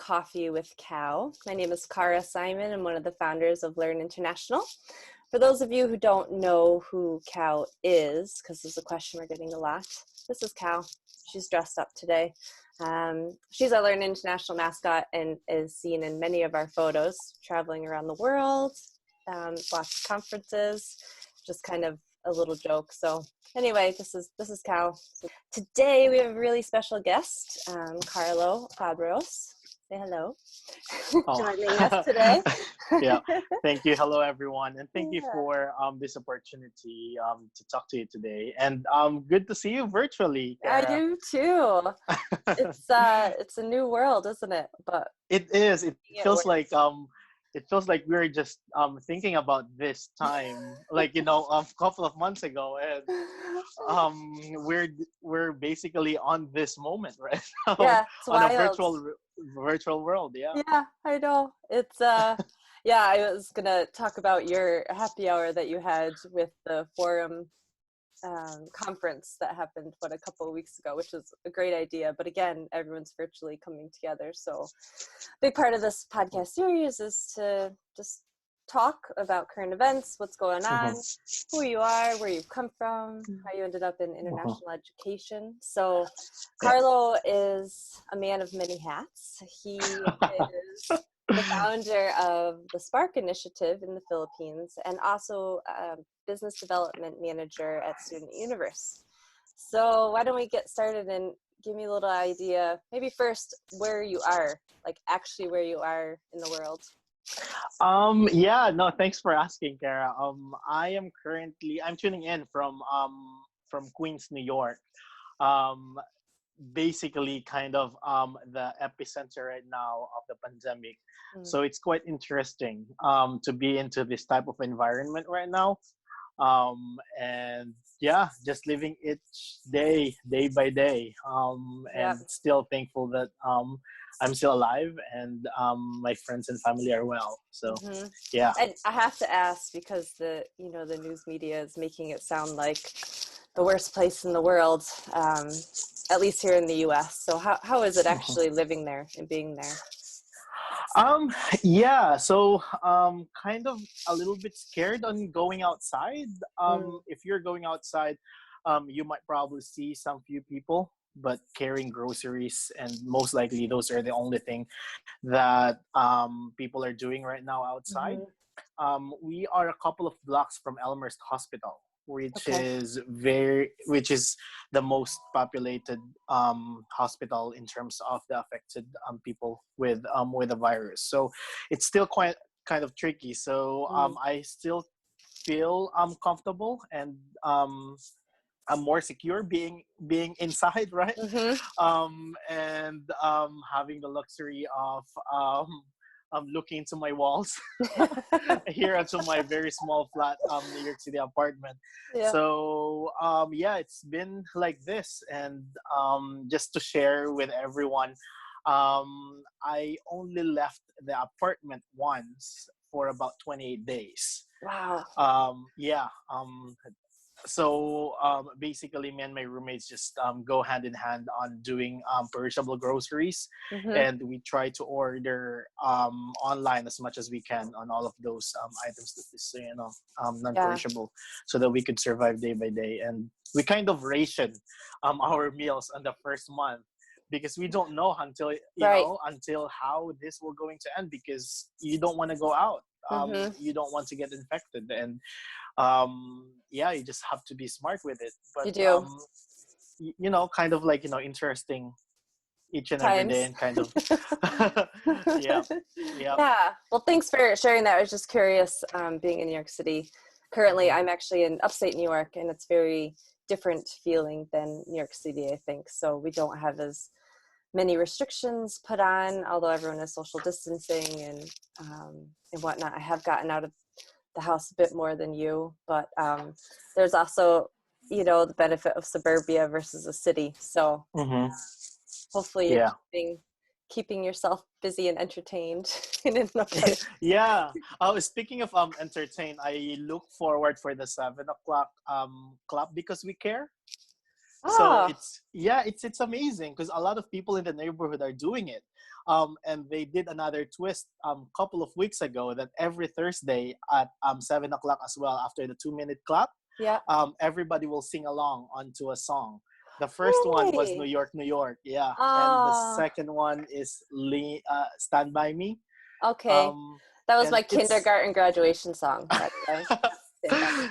Coffee with Cow. My name is Cara Simon. I'm one of the founders of Learn International. For those of you who don't know who Cow is, because this is a question we're getting a lot, this is Cow. She's dressed up today. She's our Learn International mascot and is seen in many of our photos, traveling around the world, lots of conferences, just kind of a little joke. So anyway, this is Cow. So today we have a really special guest, Carlo Fabros. Say hello. Joining us today. Yeah, thank you. Hello, everyone, and thank you Yeah. for this opportunity to talk to you today. And good to see you virtually, I Cara. do too. It's a new world, isn't it? But It is. it works. It feels like we were just thinking about this time, like a couple of months ago, and we're basically on this moment right now Yeah, it's on a wild. virtual world. Yeah. Yeah, I know. It's yeah, I was gonna talk about your happy hour that you had with the forum conference that happened a couple of weeks ago, which is a great idea. But again, everyone's virtually coming together. So big part of this podcast series is to just talk about current events, what's going on, who you are, where you've come from, how you ended up in international education. So Yeah. Carlo is a man of many hats. He is the founder of the Spark Initiative in the Philippines and also a business development manager at Student Universe. So why don't we get started and give me a little idea, maybe first where you are, like actually where you are in the world. Yeah, no, thanks for asking, Kara. I'm tuning in from Queens, New York. Um, Basically kind of the epicenter right now of the pandemic. So it's quite interesting to be into this type of environment right now. And yeah, just living each day by day, Yep. and still thankful that I'm still alive and my friends and family are well. So yeah. And I have to ask because the news media is making it sound like the worst place in the world, at least here in the US. So how is it actually living there and being there? Yeah, so kind of a little bit scared on going outside. If you're going outside, you might probably see some few people but carrying groceries, and most likely those are the only thing that people are doing right now outside. We are a couple of blocks from Elmhurst Hospital, Okay. which is the most populated hospital in terms of the affected people with the virus. So it's still quite kind of tricky. So I still feel comfortable and I'm more secure being inside, right? And having the luxury of looking into my walls here into my very small flat New York City apartment. Yeah. So yeah, it's been like this. And just to share with everyone, I only left the apartment once for about 28 days. Wow. Yeah. So basically me and my roommates just go hand in hand on doing perishable groceries, and we try to order online as much as we can on all of those items that is non-perishable, so that we could survive day by day. And we kind of ration our meals on the first month, because we don't know until until how this will going to end, because you don't want to go out, you don't want to get infected, and yeah, you just have to be smart with it. But You do. Kind of like interesting each and every Times. day, and kind of yeah. Yeah. Well, thanks for sharing that. I was just curious, being in New York City. Currently, I'm actually in upstate New York, and it's very different feeling than New York City, I think. So we don't have as many restrictions put on, although everyone is social distancing and whatnot. I have gotten out of the house a bit more than you, but there's also the benefit of suburbia versus a city. So hopefully you're keeping yourself busy and entertained. Yeah. Speaking of entertain, I look forward for the 7 o'clock club because we care. So Oh, it's amazing because a lot of people in the neighborhood are doing it. And they did another twist couple of weeks ago that every Thursday at 7 o'clock as well, after the 2 minute clap, yeah. everybody will sing along onto a song. The first one was New Really? York, New York, yeah, and the Oh, second one is Stand by Me. okay. Um, That was and my it's kindergarten graduation song, by the way. Stand by me.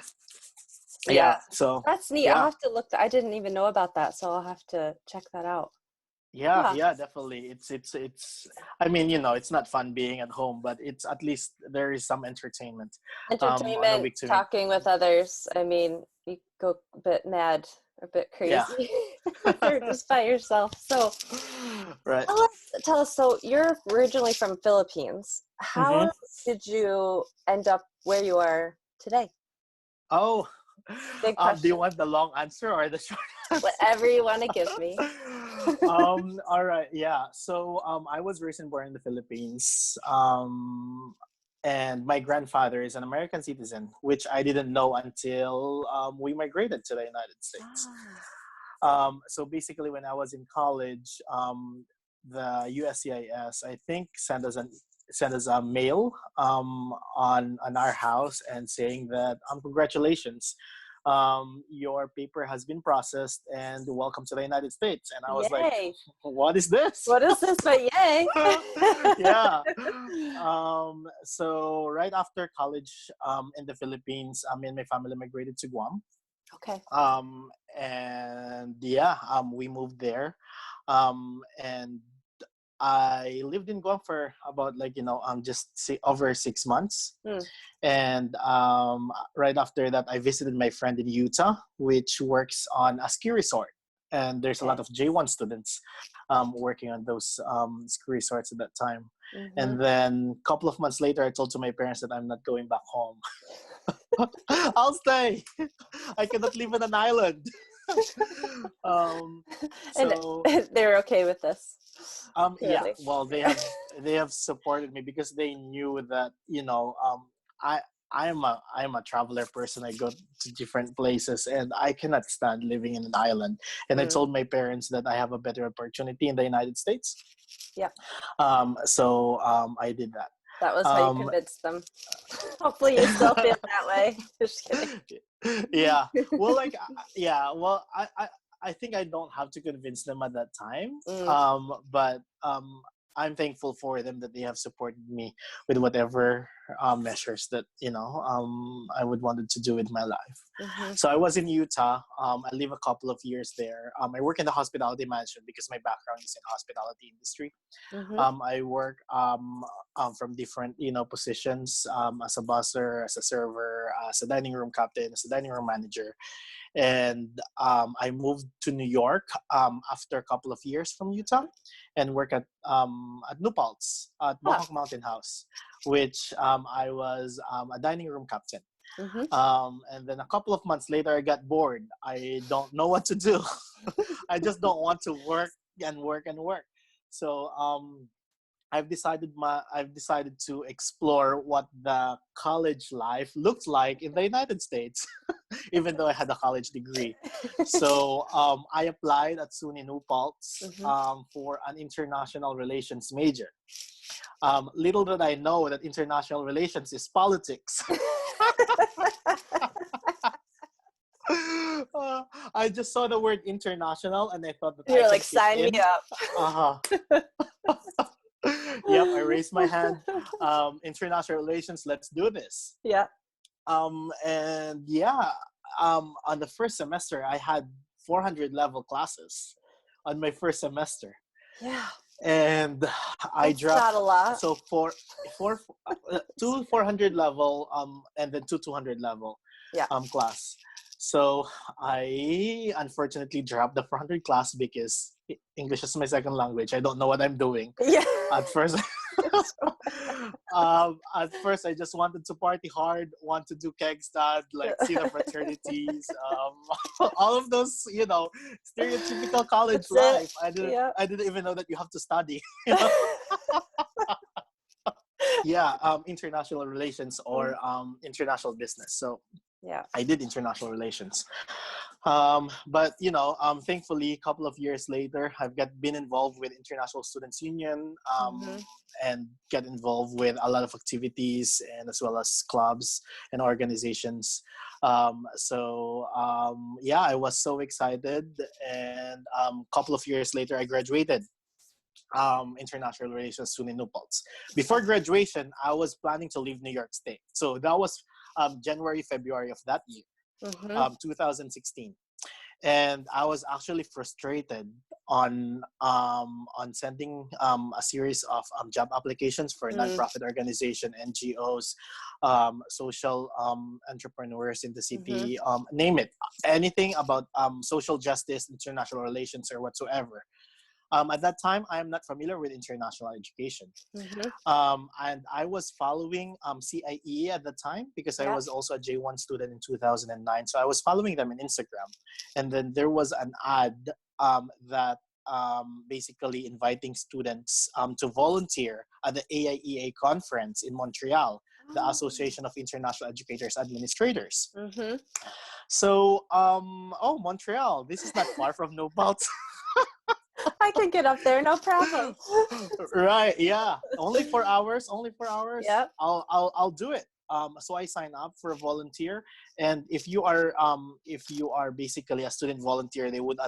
Yeah, yeah, so that's neat. I'll yeah. have to look. I didn't even know about that, so I'll have to check that out. Yeah, Huh. yeah, definitely. It's I mean, it's not fun being at home, but it's at least there is some entertainment on a Entertainment, week to week. talking with others. I mean, you go a bit mad, a bit Yeah. crazy if you're just by yourself. So Right. tell us, so you're originally from Philippines. How Mm-hmm. did you end up where you are today? Oh, Big do you question. want the long answer or the short answer? Whatever you want to give me. All right, yeah. So I was raised and born in the Philippines. And my grandfather is an American citizen, which I didn't know until we migrated to the United States. Ah, So basically, when I was in college, the USCIS, I think, sent us a mail on our house and saying that congratulations, your paper has been processed and welcome to the United States. And I was like, yay. what is this? What is this but yay? Yeah. So right after college in the Philippines, me and my family migrated to Guam. Okay. And yeah, we moved there, and I lived in Guam for about just over 6 months, Hmm. and right after that, I visited my friend in Utah, which works on a ski resort, and there's a lot Okay. of J1 students working on those ski resorts at that time. Mm-hmm. And then a couple of months later, I told to my parents that I'm not going back home. I'll stay. I cannot live on an island. um, And so they're okay with this, yeah, clearly. well, they have supported me because they knew that I I'm a traveler person. I go to different places and I cannot stand living in an island. And I Mm. told my parents that I have a better opportunity in the United States. Yeah, So I did that. that was how you Um, convinced them. Hopefully you still feel that way. Just kidding. yeah, well, yeah, well, I think I don't have to convince them at that time, Mm, but I'm thankful for them that they have supported me with whatever measures that I would wanted to do with my life. mm-hmm. So I was in Utah. I live a couple of years there. I work in the hospitality management because my background is in hospitality industry. Mm-hmm. I work from different positions, as a busser, as a server, as a dining room captain, as a dining room manager, and I moved to New York after a couple of years from Utah, and work at New Paltz at Ah, Mohawk Mountain House, which I was a dining room captain. mm-hmm. And then a couple of months later, I got bored. I don't know what to do. I just don't want to work and work and work. So I've decided to explore what the college life looks like in the United States, even though I had a college degree. So I applied at SUNY New Paltz Mm-hmm. for an international relations major. Little did I know that international relations is politics. I just saw the word international and I thought that I You're like, can fit sign me in. up. Uh-huh. Yep, I raised my hand. International relations, let's do this. Yeah. And yeah, on the first semester, I had 400 level classes on my first semester. Yeah. And I That's dropped, not a lot. so four two 400 level and then two 200 level Yeah. class. So I unfortunately dropped the 400 class because English is my second language. I don't know what I'm doing Yeah. at first. At first, I just wanted to party hard, want to do keg stand, like see the fraternities, all of those, stereotypical college That's it. life. I didn't, Yeah. I didn't even know that you have to study. Yeah, international relations or international business. So Yeah. I did international relations. But thankfully, a couple of years later, I've been involved with International Students Union, Mm-hmm. and get involved with a lot of activities and as well as clubs and organizations. Yeah, I was so excited, and a couple of years later, I graduated international relations student in Newport. Before graduation, I was planning to leave New York State. So that was January, February of that year, Mm-hmm. 2016. And I was actually frustrated on sending a series of job applications for Mm-hmm. nonprofit organization, NGOs, social entrepreneurs in the Mm-hmm. city, name it, anything about social justice, international relations, or whatsoever. At that time, I am not familiar with international education. Mm-hmm. And I was following CIE at the time because I Yep. was also a J1 student in 2009. So I was following them in Instagram. And then there was an ad that basically inviting students to volunteer at the AIEA conference in Montreal, the Oh. Association of International Educators Administrators. Mm-hmm. So, Montreal, this is not far from Nopalt. I can get up there, no problem. Right, yeah, only 4 hours, only 4 hours. Yep. I'll do it. So I sign up for a volunteer, and if you are basically a student volunteer, they would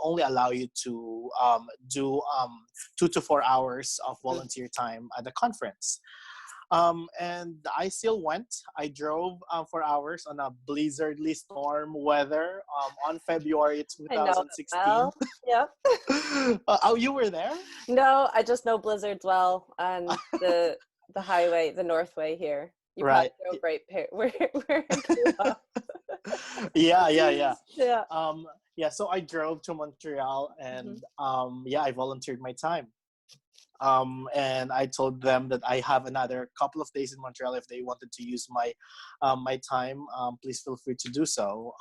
only allow you to do 2 to 4 hours of volunteer time at the conference. And I still went. I drove 4 hours on a blizzardly storm weather on February I know it 2016. well. Yep. Oh, you were there? No, I just know blizzards well on the highway, the Northway here. You probably Right. drove right where I grew up. Yeah. Yeah. Yeah. So I drove to Montreal, Mm-hmm. and yeah, I volunteered my time. And I told them that I have another couple of days in Montreal. If they wanted to use my time, please feel free to do so.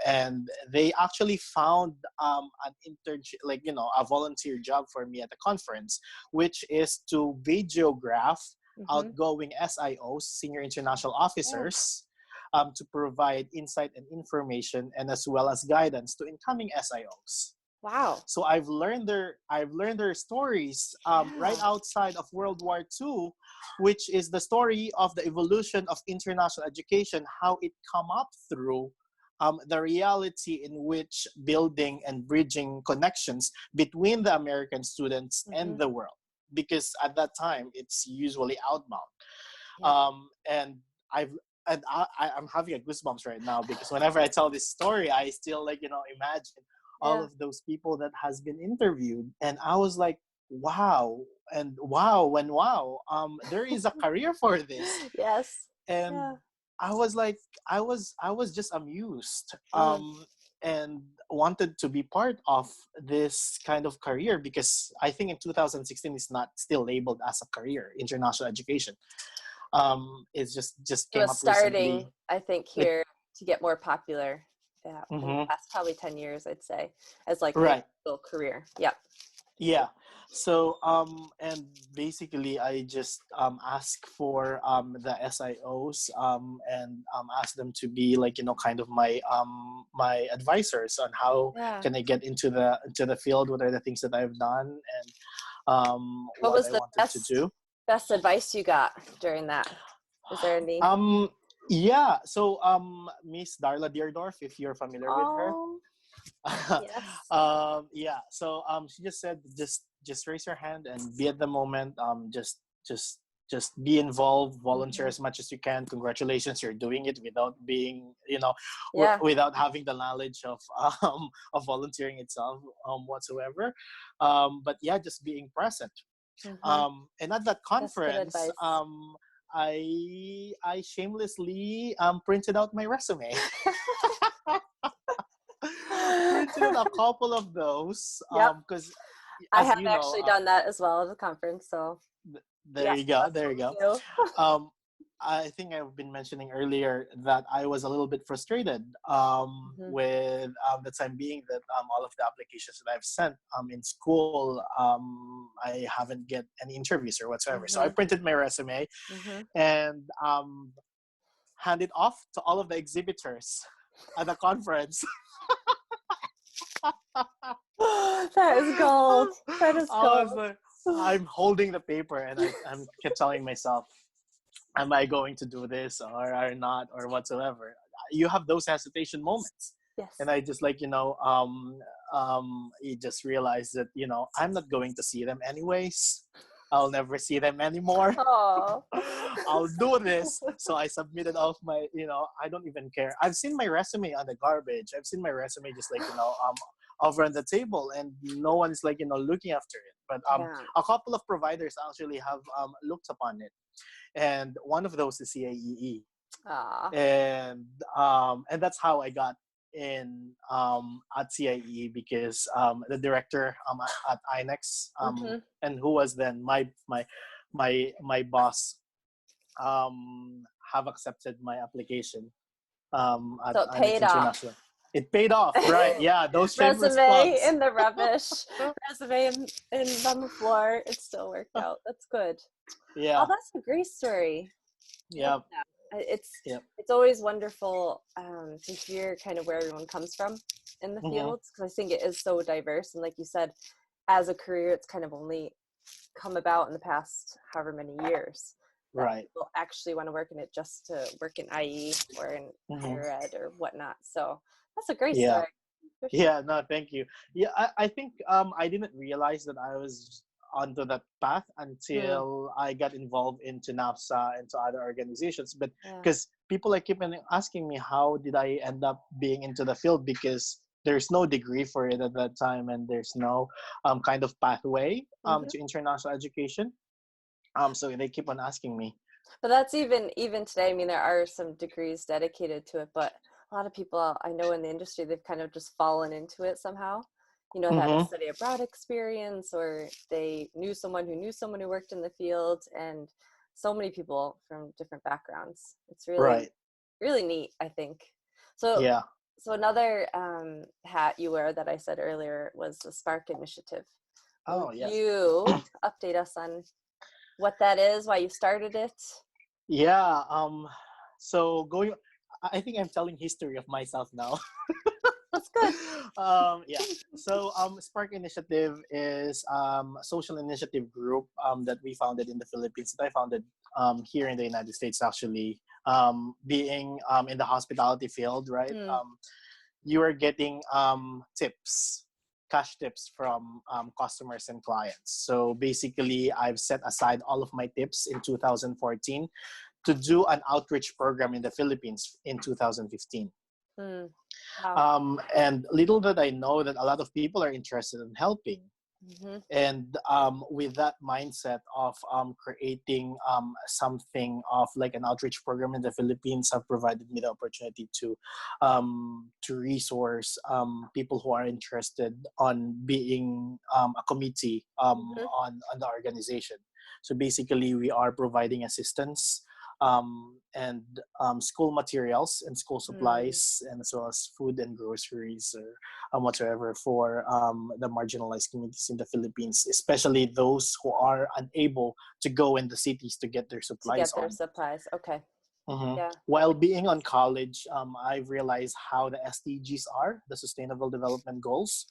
And they actually found an internship, like a volunteer job for me at the conference, which is to videograph Mm-hmm. outgoing SIOs, senior international Yeah. officers. To provide insight and information, and as well as guidance to incoming SIOs. Wow. So I've learned their stories right Yeah. outside of World War II, which is the story of the evolution of international education, how it come up through the reality in which building and bridging connections between the American students Mm-hmm. and the world, because at that time it's usually outbound. Yeah. And I've I'm having a goosebumps right now because whenever I tell this story, I still imagine all Yeah. of those people that has been interviewed, and I was like, wow, and wow, and wow, there is a career for this. Yes. And Yeah. I was like, I was just amused, Mm. and wanted to be part of this kind of career, because I think in 2016 it's not still labeled as a career, international education. It's just It came was up starting, recently. I think, Like, here to get more popular. Yeah, in the mhm, past probably 10 years, I'd say, as like an right. actual career. Yep. Yeah. So and basically I just ask for the SIOs, and ask them to be like kind of my advisors on how Yeah. can I get into the field, what are the things that I've done, and What what was I the wanted to do. best advice you got during that? Is there any? Um yeah, so Miss Darla Deerdorf, if you're familiar with her. Oh, yes. Yeah, so she just said, just raise your hand and be at the moment. Just be involved, volunteer Mm-hmm. as much as you can. Congratulations, you're doing it without being Yeah. without having the knowledge of volunteering itself whatsoever. But yeah, just being present. Mm-hmm. And at that That's good conference, advice. I shamelessly printed out my resume. Printed a couple of those Yep. because, I as have you know, actually done that as well at the conference. So there yeah, you go, that's there what you we go. do. um, I think I've been mentioning earlier that I was a little bit frustrated Mm-hmm. with the time being that all of the applications that I've sent in school, I haven't get any interviews or whatsoever. So I Mm-hmm. printed my resume Mm-hmm. and handed off to all of the exhibitors. at a conference. That is gold. That is I was gold. like, I'm holding the paper and I'm kept telling myself, am I going to do this or not or whatsoever? You have those hesitation moments. Yes. And I just like, you just realize that, I'm not going to see them anyways. I'll never see them anymore. Oh. I'll do this. So I submitted off my, I don't even care. I've seen my resume on the garbage. I've seen my resume just like, over on the table, and no one is like, looking after it. But Yeah. a couple of providers actually have looked upon it. And one of those is CAEE. Ah. And that's how I got in at CIE, because the director at INEX, and who was then my boss, have accepted my application at So it INEX paid off. International. It paid off, right? Yeah, those shameless Resume plugs. in the rubbish. Resume on the floor. It still worked out. That's good. Yeah. Oh, that's a great story. Yeah. It's always wonderful to hear kind of where everyone comes from in the fields, because I think it is so diverse. And like you said, as a career, it's kind of only come about in the past however many years. Right. People actually want to work in it just to work in IE or in higher ed or whatnot. So that's a great story. Yeah, no, thank you. Yeah, I think I didn't realize that I was onto that path until I got involved into NAFSA and to other organizations. But because people are keeping asking me, how did I end up being into the field? Because there's no degree for it at that time, and there's no kind of pathway to international education. So they keep on asking me. But that's even today. I mean, there are some degrees dedicated to it, but a lot of people I know in the industry, they've kind of just fallen into it somehow. They had a study abroad experience, or they knew someone who worked in the field, and so many people from different backgrounds. It's really, really neat, I think. So, so another hat you wear that I said earlier was the Spark Initiative. Oh, yes. You update us on what that is, why you started it? Yeah. So I think I'm telling history of myself now. That's good. Yeah. So Spark Initiative is a social initiative group that we founded in the Philippines, that I founded here in the United States, actually. Being in the hospitality field, right? You are getting cash tips from customers and clients. So basically, I've set aside all of my tips in 2014 to do an outreach program in the Philippines in 2015. Wow. And little did I know that a lot of people are interested in helping. And with that mindset of creating something of like an outreach program in the Philippines, have provided me the opportunity to resource people who are interested on being a committee on the organization. So basically, we are providing assistance and school materials and school supplies, and as well as food and groceries or whatsoever for the marginalized communities in the Philippines, especially those who are unable to go in the cities to get their supplies. Okay. Yeah. While being on college, I've realized how the SDGs are, the Sustainable Development Goals.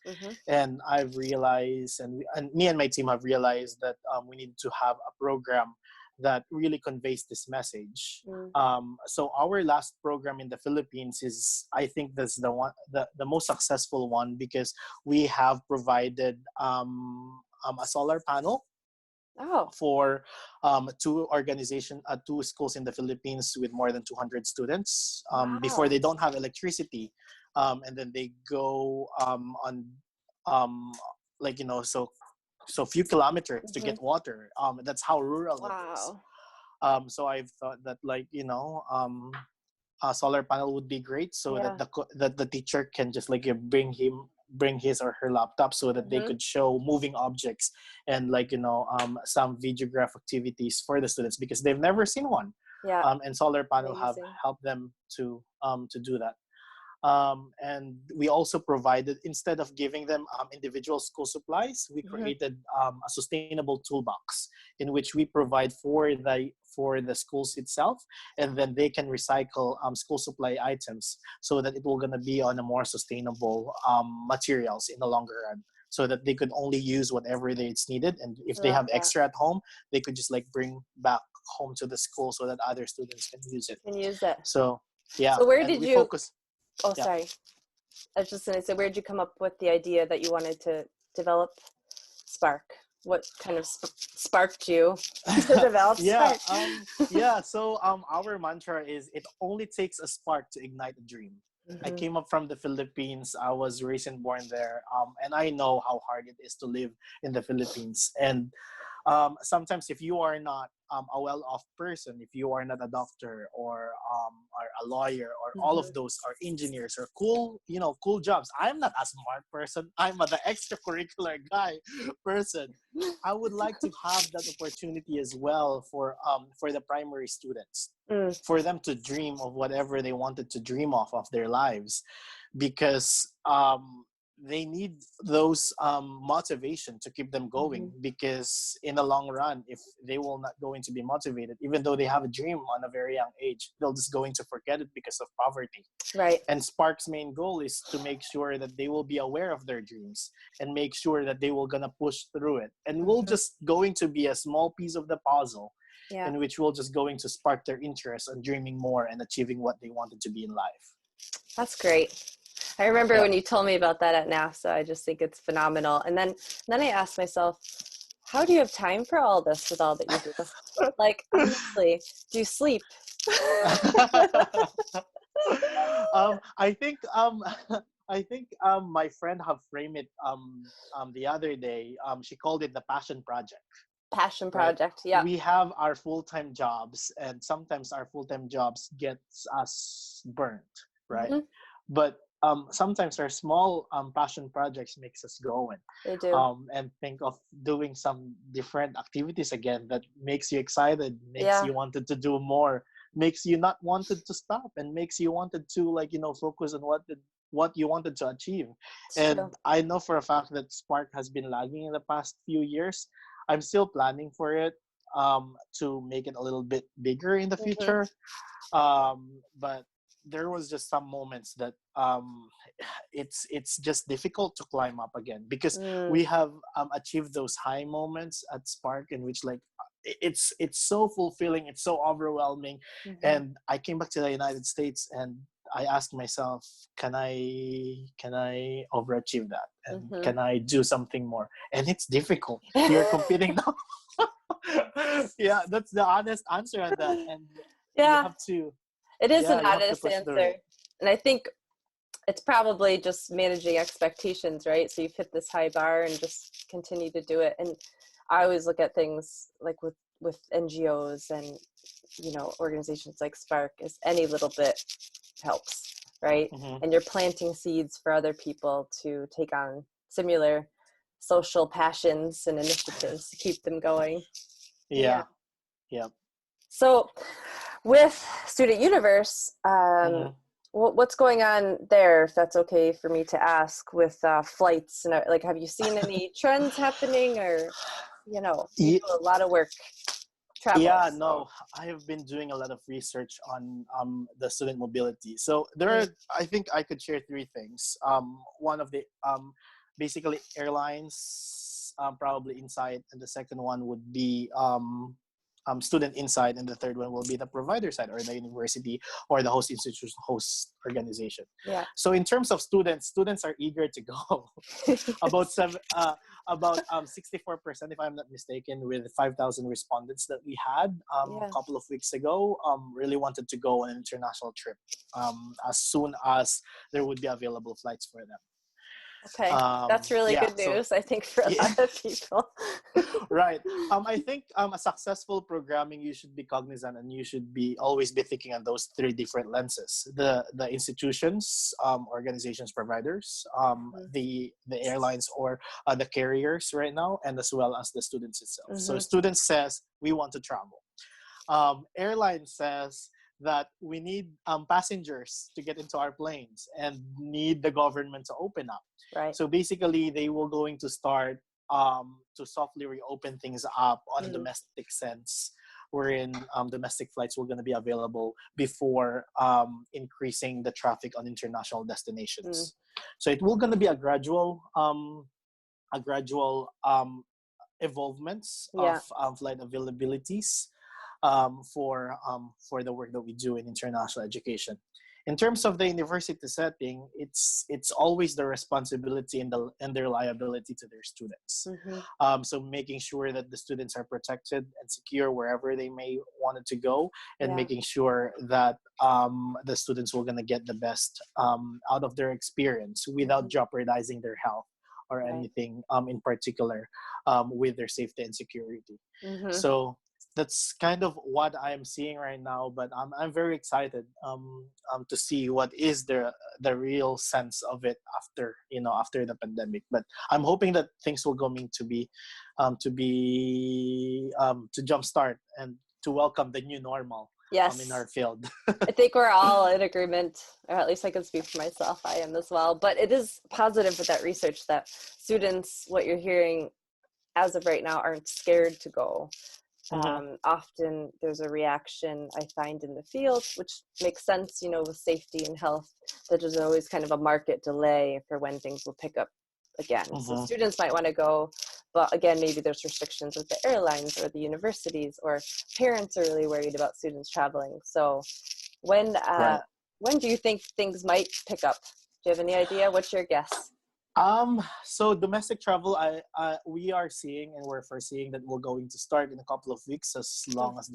And I've realized, and me and my team have realized that we need to have a program that really conveys this message. So our last program in the Philippines is, I think that's the most successful one, because we have provided a solar panel for two schools in the Philippines with more than 200 students. Before, they don't have electricity, and then they go on so few kilometers to get water. That's how rural it is. So I've thought that a solar panel would be great, so that the teacher can just bring his or her laptop, so that they could show moving objects and some videograph activities for the students, because they've never seen one. And solar panel have helped them to do that. And we also provided, instead of giving them individual school supplies, we created a sustainable toolbox in which we provide for the schools itself, and then they can recycle school supply items so that it will gonna be on a more sustainable materials in the longer run, so that they could only use whatever it's needed, and if I they love have that. extra at home, they could just like bring back home to the school so that other students can use it. Can use it. So yeah, So where and did we you, focus. oh, Yeah. sorry. I was just going to say, where did you come up with the idea that you wanted to develop Spark? What kind of sparked you to develop Yeah, Spark? yeah, so our mantra is, it only takes a spark to ignite a dream. I Mm-hmm. came up from the Philippines. I was raised and born there, and I know how hard it is to live in the Philippines. And sometimes, if you are not a well-off person, if you are not a doctor or a lawyer, or all Mm-hmm. of those are engineers or cool, cool jobs. I'm not a smart person. I'm the extracurricular guy person. I would like to have that opportunity as well for the primary students, Mm, for them to dream of whatever they wanted to dream of their lives, because they need those motivation to keep them mm-hmm. going, because in the long run, if they will not going to be motivated, even though they have a dream on a very young age, they'll just going to forget it because of poverty. Right. And Spark's main goal is to make sure that they will be aware of their dreams and make sure that they will gonna push through it, and we'll Mm-hmm. just going to be a small piece of the puzzle Yeah, in which we'll just going to spark their interest on dreaming more and achieving what they wanted to be in life. that's great. I remember Yeah. when you told me about that at NASA. I just think it's phenomenal. And then I asked myself, how do you have time for all this with all that you do? Like, honestly, do you sleep? I think I think my friend have framed it the other day. She called it the passion project, Passion right? project. Yep. We have our full-time jobs, and sometimes our full-time jobs gets us burnt, right? Mm-hmm. But sometimes our small passion projects makes us going, They do. and think of doing some different activities again that makes you excited, makes Yeah. you wanted to do more, makes you not wanted to stop, and makes you wanted to, like, focus on what you wanted to achieve. It's And true. I know for a fact that Spark has been lagging in the past few years. I'm still planning for it, to make it a little bit bigger in the Mm-hmm. future. But there was just some moments that it's just difficult to climb up again, because Mm, we have achieved those high moments at Spark, in which, like, it's so fulfilling, it's so overwhelming. mm-hmm. And I came back to the United States, and I asked myself, can I overachieve that, and Mm-hmm. can I do something more? And it's difficult. You're competing now. Yeah, that's the honest answer on that. And you Yeah, have to, it is yeah, an you have to honest push through answer. it. And I think it's probably just managing expectations, right? So you've hit this high bar and just continue to do it. And I always look at things like with NGOs and organizations like Spark, is any little bit helps, right? Hmm. And you're planting seeds for other people to take on similar social passions and initiatives to keep them going. Yeah. Yeah, yeah. So with Student Universe, Hmm. what's going on there, if that's okay for me to ask, with flights and like, have you seen any trends happening, or you do a lot of work travel, Yeah, so. no, I have been doing a lot of research on the student mobility. So there are, Mm, I think I could share three things. One of the basically airlines, probably Insight, and the second one would be student inside, and the third one will be the provider side, or the university, or the host institution, host organization. yeah. So in terms of students are eager to go. About seven about 64%, if I'm not mistaken, with 5,000 respondents that we had a Yeah. couple of weeks ago, really wanted to go on an international trip, as soon as there would be available flights for them. Okay, that's really Yeah, good so news, I think, for a yeah. lot of people. Right. I think a successful programming, you should be cognizant, and you should be always be thinking on those three different lenses: the institutions, organizations, providers, the airlines, or the carriers right now, and as well as the students itself. So Mm-hmm. students says we want to travel. Airline says that we need passengers to get into our planes and need the government to open up. Right. So basically, they will going to start to softly reopen things up on a domestic sense, wherein domestic flights were going to be available before increasing the traffic on international destinations. So it will going to be a gradual evolvements of flight availabilities for the work that we do in international education. In terms of the university setting, it's always the responsibility and their liability to their students. So making sure that the students are protected and secure wherever they may want it to go, and making sure that the students will gonna get the best out of their experience without jeopardizing their health or anything in particular with their safety and security. So that's kind of what I'm seeing right now, but I'm very excited to see what is the real sense of it after the pandemic. But I'm hoping that things will going to be to jumpstart and to welcome the new normal in our field. I think we're all in agreement, or at least I can speak for myself. I am as well. But it is positive with that research that students, what you're hearing as of right now, aren't scared to go. Often there's a reaction I find in the field, which makes sense, with safety and health, that there's always kind of a market delay for when things will pick up again. So students might want to go, but again, maybe there's restrictions with the airlines or the universities, or parents are really worried about students traveling. So when do you think things might pick up? Do you have any idea? What's your guess? So domestic travel, we are seeing and we're foreseeing that we're going to start in a couple of weeks, as long as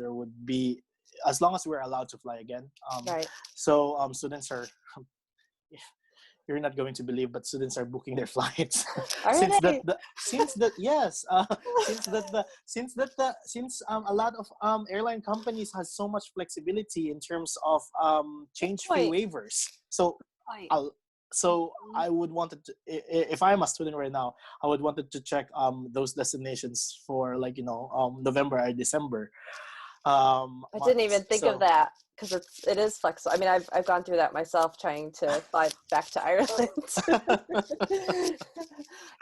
we're allowed to fly again. So students are, you're not going to believe, but students are booking their flights since a lot of airline companies has so much flexibility in terms of change fee waivers. So I would want to, if I'm a student right now, I would want to check those destinations for November or December. I didn't even think of that, because it is flexible. I mean, I've gone through that myself, trying to fly back to Ireland.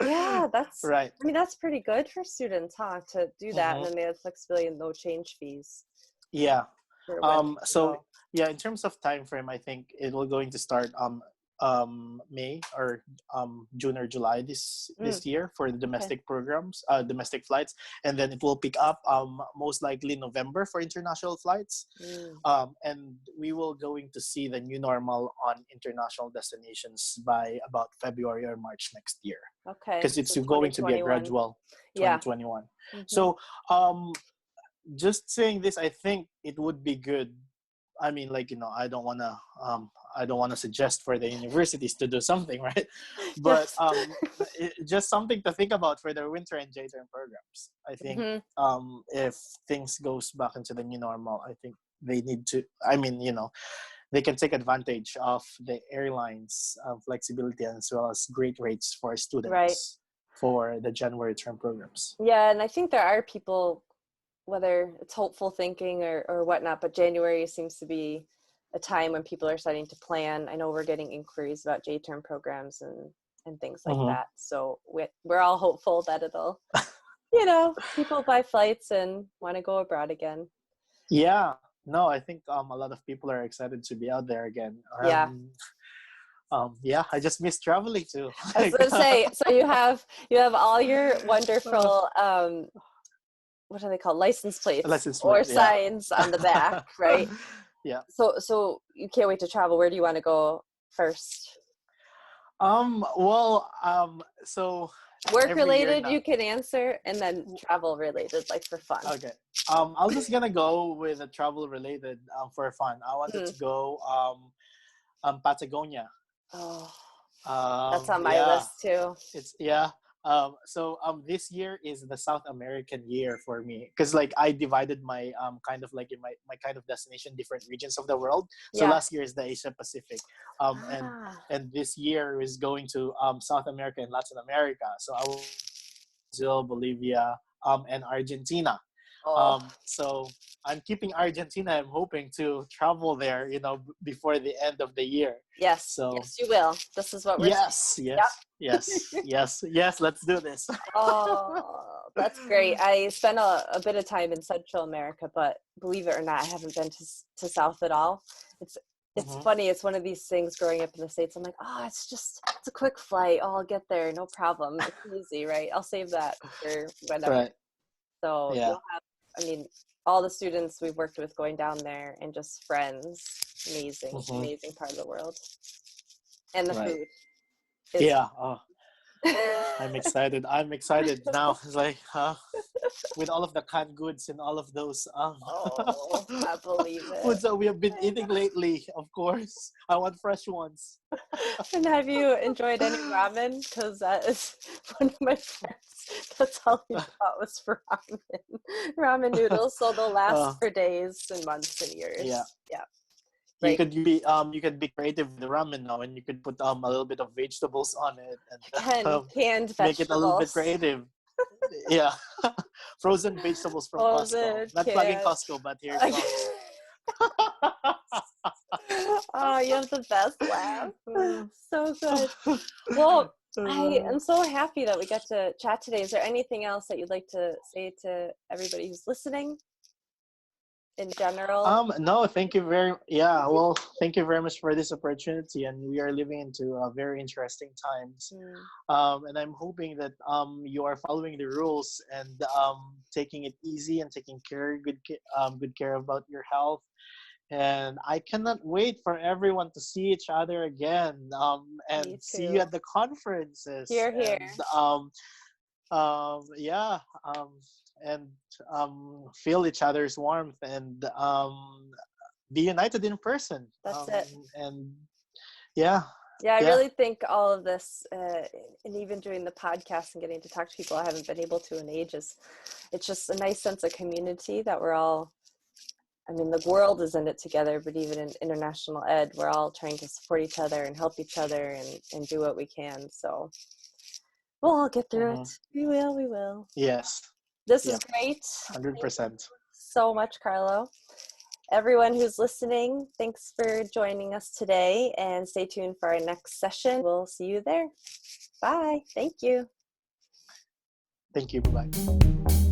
Yeah, that's right. I mean, that's pretty good for students, to do that, and then they have flexibility and no change fees. Yeah. In terms of time frame, I think it will going to start May or June or July this year for the domestic programs, domestic flights, and then it will pick up most likely November for international flights, and we will going to see the new normal on international destinations by about February or March next year. Okay, because it's going to be a gradual 2021. So just saying this, I think it would be good. I mean, I don't want to suggest for the universities to do something, right? But just something to think about for their winter and J-term programs. I think if things goes back into the new normal, I think they need to. I mean, they can take advantage of the airlines' flexibility as well as great rates for students for the January term programs. Yeah, and I think there are people, whether it's hopeful thinking or whatnot, but January seems to be a time when people are starting to plan. I know we're getting inquiries about J-term programs and things like that. So we're all hopeful that it'll, people buy flights and want to go abroad again. Yeah. No, I think a lot of people are excited to be out there again. I just miss traveling too. I was going to say, so you have all your wonderful what are they called? License plates or signs on the back, right? Yeah. So you can't wait to travel. Where do you want to go first? So work related you can answer, and then travel related, like for fun. Okay. I'm just gonna go with a travel related for fun. I wanted to go Patagonia. That's on my list too. It's this year is the South American year for me, because I divided my kind of in my kind of destination different regions of the world. So last year is the Asia Pacific, and this year is going to South America and Latin America. So I will Brazil, Bolivia, and Argentina. Oh. So I'm keeping Argentina. I'm hoping to travel there, before the end of the year. Yes, So yes, you will. This is what we're saying. yes, yes, yes, yes, yes. Let's do this. Oh, that's great. I spent a bit of time in Central America, but believe it or not, I haven't been to South at all. It's Mhm. funny. It's one of these things growing up in the States. I'm like, oh, it's a quick flight. Oh, I'll get there. No problem. It's easy, right? I'll save that for whenever. Right. So Yeah. you'll have, I mean, all the students we've worked with going down there and just friends. Amazing, Mhm. amazing part of the world. And the Right. food is Yeah. Oh, I'm excited. I'm excited now. It's like, with all of the canned goods and all of those Oh, I believe foods it. that we have been eating lately. Of course, I want fresh ones. And have you enjoyed any ramen? Because that is one of my friends. That's all he bought was for ramen noodles. So they'll Uh, last for days and months and years. yeah. Yeah, You right. could be creative with the ramen now, and you could put a little bit of vegetables on it and Canned make it a little bit vegetables. creative. Yeah, frozen vegetables from Costco. Frozen, Not plugging canned. Costco, but here you go. Oh, you have the best laugh. So good. Well, I am so happy that we got to chat today. Is there anything else that you'd like to say to everybody who's listening in general? No, thank you well, thank you very much for this opportunity, and we are living into very interesting times. Mm, And I'm hoping that you are following the rules and taking it easy and taking good care about your health. And I cannot wait for everyone to see each other again, and me see you too. at the conferences, Here, here. and yeah, and feel each other's warmth, and be united in person. That's it. And yeah, Yeah, I yeah. really think all of this, and even doing the podcast and getting to talk to people I haven't been able to in ages, it's just a nice sense of community that we're all, I mean, the world is in it together, but even in international ed, we're all trying to support each other and help each other and do what we can. So we'll all get through it. Mhm. We will, we will. Yes. This is Yep. great. 100%. So much, Carlo. Everyone who's listening, thanks for joining us today, and stay tuned for our next session. We'll see you there. Bye. Thank you. Thank you. Bye bye.